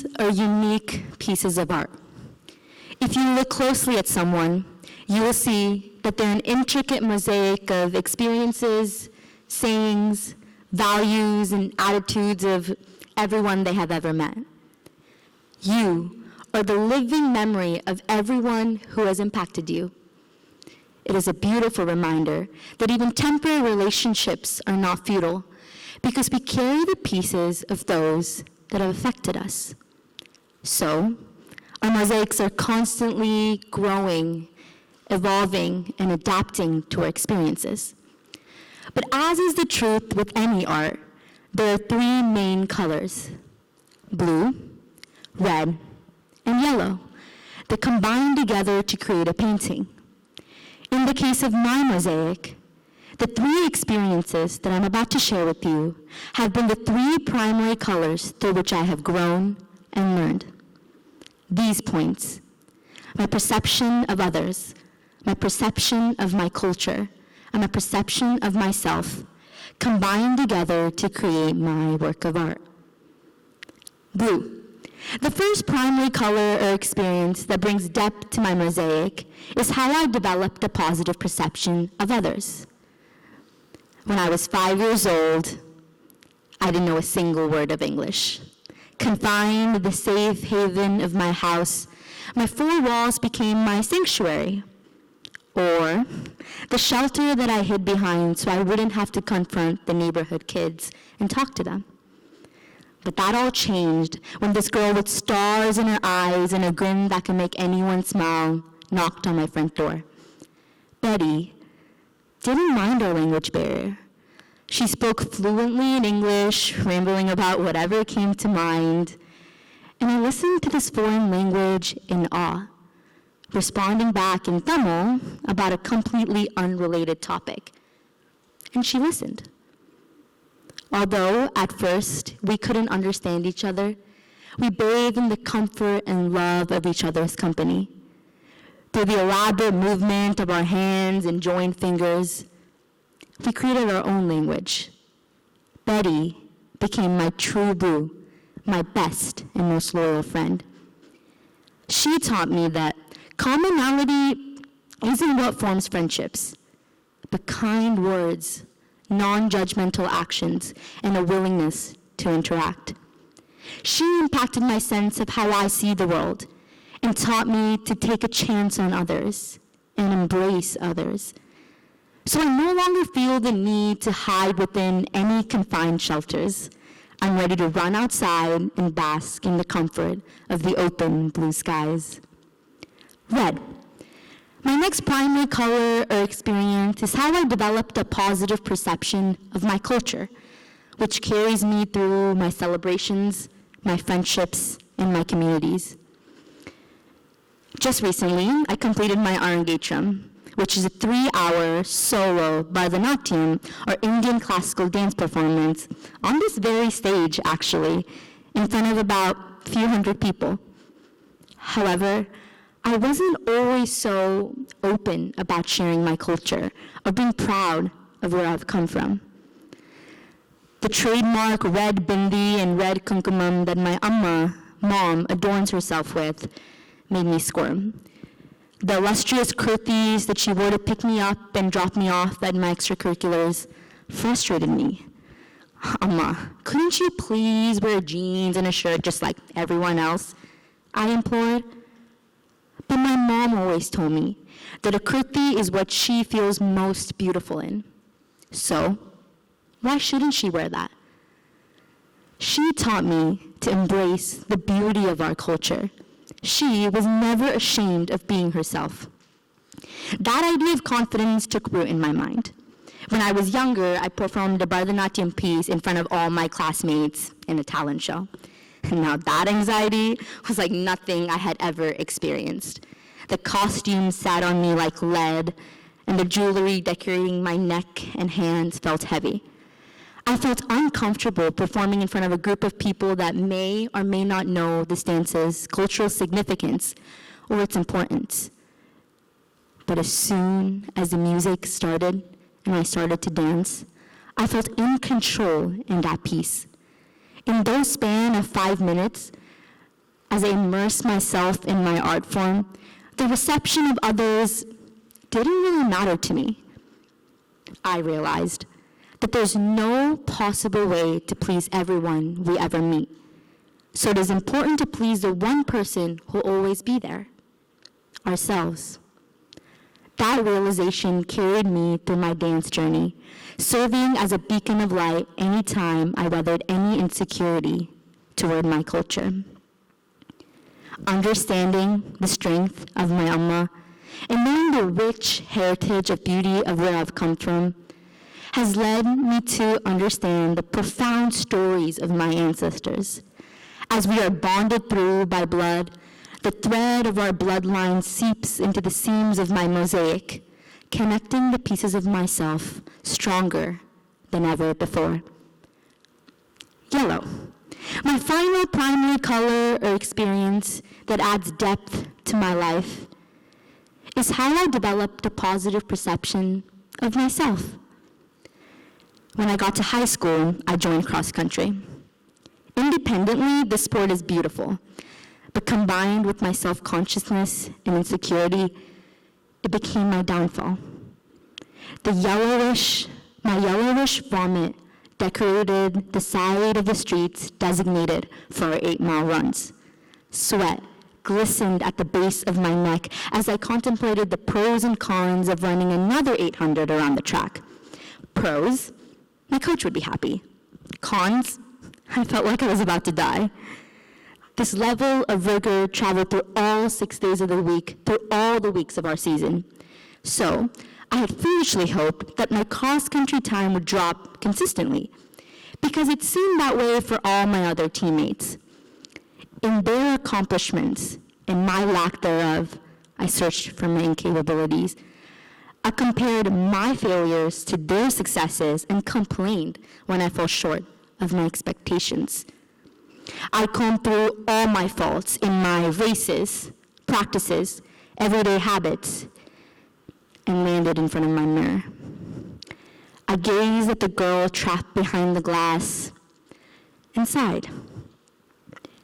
These are unique pieces of art. If you look closely at someone, you will see that they're an intricate mosaic of experiences, sayings, values, and attitudes of everyone they have ever met. You are the living memory of everyone who has impacted you. It is a beautiful reminder that even temporary relationships are not futile, because we carry the pieces of those that have affected us. So, our mosaics are constantly growing, evolving, and adapting to our experiences. But as is the truth with any art, there are three main colors: blue, red, and yellow, that combine together to create a painting. In the case of my mosaic, the three experiences that I'm about to share with you have been the three primary colors through which I have grown and learned. These points: my perception of others, my perception of my culture, and my perception of myself, combine together to create my work of art. Blue. The first primary color or experience that brings depth to my mosaic is how I developed a positive perception of others. When I was 5 years old, I didn't know a single word of English. Confined to the safe haven of my house, my four walls became my sanctuary, or the shelter that I hid behind so I wouldn't have to confront the neighborhood kids and talk to them. But that all changed when this girl with stars in her eyes and a grin that can make anyone smile knocked on my front door. Betty didn't mind our language barrier. She spoke fluently in English, rambling about whatever came to mind, and I listened to this foreign language in awe, responding back in Tamil about a completely unrelated topic. And she listened. Although, at first, we couldn't understand each other, we bathed in the comfort and love of each other's company. Through the elaborate movement of our hands and joined fingers, we created our own language. Betty became my true blue, my best and most loyal friend. She taught me that commonality isn't what forms friendships, but kind words, non-judgmental actions, and a willingness to interact. She impacted my sense of how I see the world and taught me to take a chance on others and embrace others. So I no longer feel the need to hide within any confined shelters. I'm ready to run outside and bask in the comfort of the open blue skies. Red. My next primary color or experience is how I developed a positive perception of my culture, which carries me through my celebrations, my friendships, and my communities. Just recently, I completed my Arangetram, which is a 3-hour solo Bharatanatyam, or Indian classical dance performance, on this very stage, actually, in front of about a few hundred people. However, I wasn't always so open about sharing my culture or being proud of where I've come from. The trademark red bindi and red kumkumam that my mom, adorns herself with made me squirm. The illustrious kurtis that she wore to pick me up and drop me off at my extracurriculars frustrated me. Amma, couldn't you please wear jeans and a shirt just like everyone else? I implored. But my mom always told me that a kurti is what she feels most beautiful in. So, why shouldn't she wear that? She taught me to embrace the beauty of our culture. She was never ashamed of being herself. That idea of confidence took root in my mind. When I was younger, I performed a Bharatanatyam piece in front of all my classmates in a talent show. And now that anxiety was like nothing I had ever experienced. The costumes sat on me like lead, and the jewelry decorating my neck and hands felt heavy. I felt uncomfortable performing in front of a group of people that may or may not know this dance's cultural significance or its importance. But as soon as the music started and I started to dance, I felt in control in that piece. In those span of 5 minutes, as I immersed myself in my art form, the reception of others didn't really matter to me. I realized that there's no possible way to please everyone we ever meet. So it is important to please the one person who'll always be there, ourselves. That realization carried me through my dance journey, serving as a beacon of light anytime I weathered any insecurity toward my culture. Understanding the strength of my Amma and knowing the rich heritage of beauty of where I've come from has led me to understand the profound stories of my ancestors. As we are bonded through by blood, the thread of our bloodline seeps into the seams of my mosaic, connecting the pieces of myself stronger than ever before. Yellow. My final primary color or experience that adds depth to my life is how I developed a positive perception of myself. When I got to high school, I joined cross country. Independently, the sport is beautiful, but combined with my self-consciousness and insecurity, it became my downfall. My yellowish vomit decorated the side of the streets designated for our 8-mile runs. Sweat glistened at the base of my neck as I contemplated the pros and cons of running another 800 around the track. Pros, my coach would be happy. Cons, I felt like I was about to die. This level of rigor traveled through all 6 days of the week, through all the weeks of our season. So, I had foolishly hoped that my cross-country time would drop consistently, because it seemed that way for all my other teammates. In their accomplishments and my lack thereof, I searched for my incapabilities. I compared my failures to their successes and complained when I fell short of my expectations. I combed through all my faults in my races, practices, everyday habits, and landed in front of my mirror. I gazed at the girl trapped behind the glass and sighed.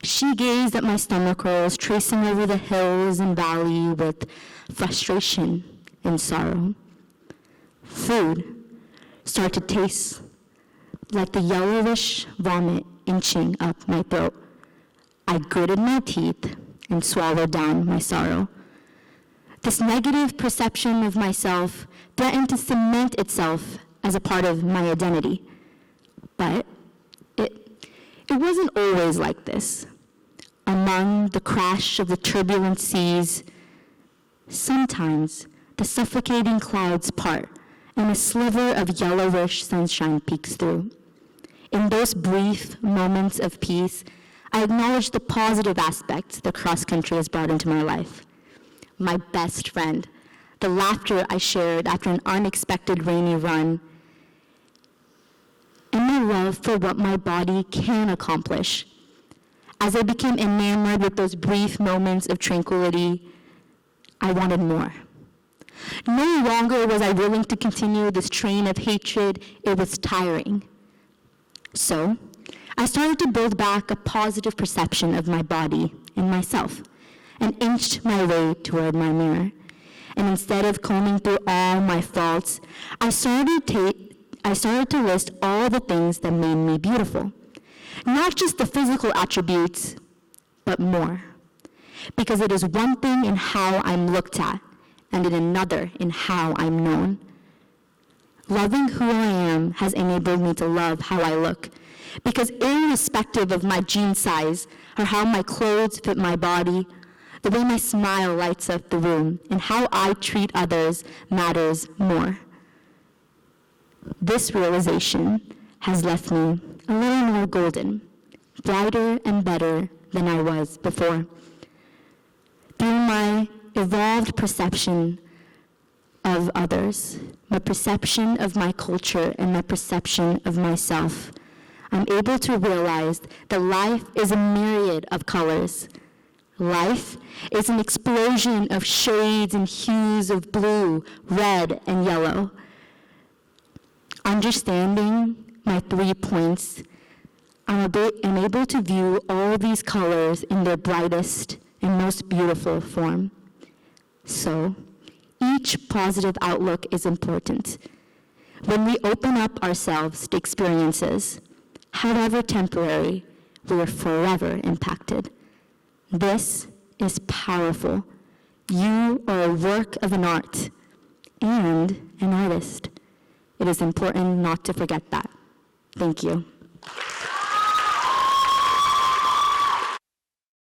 She gazed at my stomach rolls, tracing over the hills and valley with frustration and sorrow. Food started to taste like the yellowish vomit inching up my throat. I gritted my teeth and swallowed down my sorrow. This negative perception of myself threatened to cement itself as a part of my identity. But it wasn't always like this. Among the crash of the turbulent seas, sometimes the suffocating clouds part and a sliver of yellowish sunshine peeks through. In those brief moments of peace, I acknowledge the positive aspects that cross-country has brought into my life. My best friend, the laughter I shared after an unexpected rainy run, and my love for what my body can accomplish. As I became enamored with those brief moments of tranquility, I wanted more. No longer was I willing to continue this train of hatred. It was tiring. So, I started to build back a positive perception of my body and myself, and inched my way toward my mirror. And instead of combing through all my faults, I started to list all the things that made me beautiful. Not just the physical attributes, but more. Because it is one thing in how I'm looked at, and in another in how I'm known. Loving who I am has enabled me to love how I look, because irrespective of my jean size, or how my clothes fit my body, the way my smile lights up the room, and how I treat others matters more. This realization has left me a little more golden, brighter and better than I was before. Through my evolved perception of others, my perception of my culture, and my perception of myself, I'm able to realize that life is a myriad of colors. Life is an explosion of shades and hues of blue, red, and yellow. Understanding my 3 points, I'm able to view all these colors in their brightest and most beautiful form. So, each positive outlook is important. When we open up ourselves to experiences, however temporary, we are forever impacted. This is powerful. You are a work of an art and an artist. It is important not to forget that. Thank you.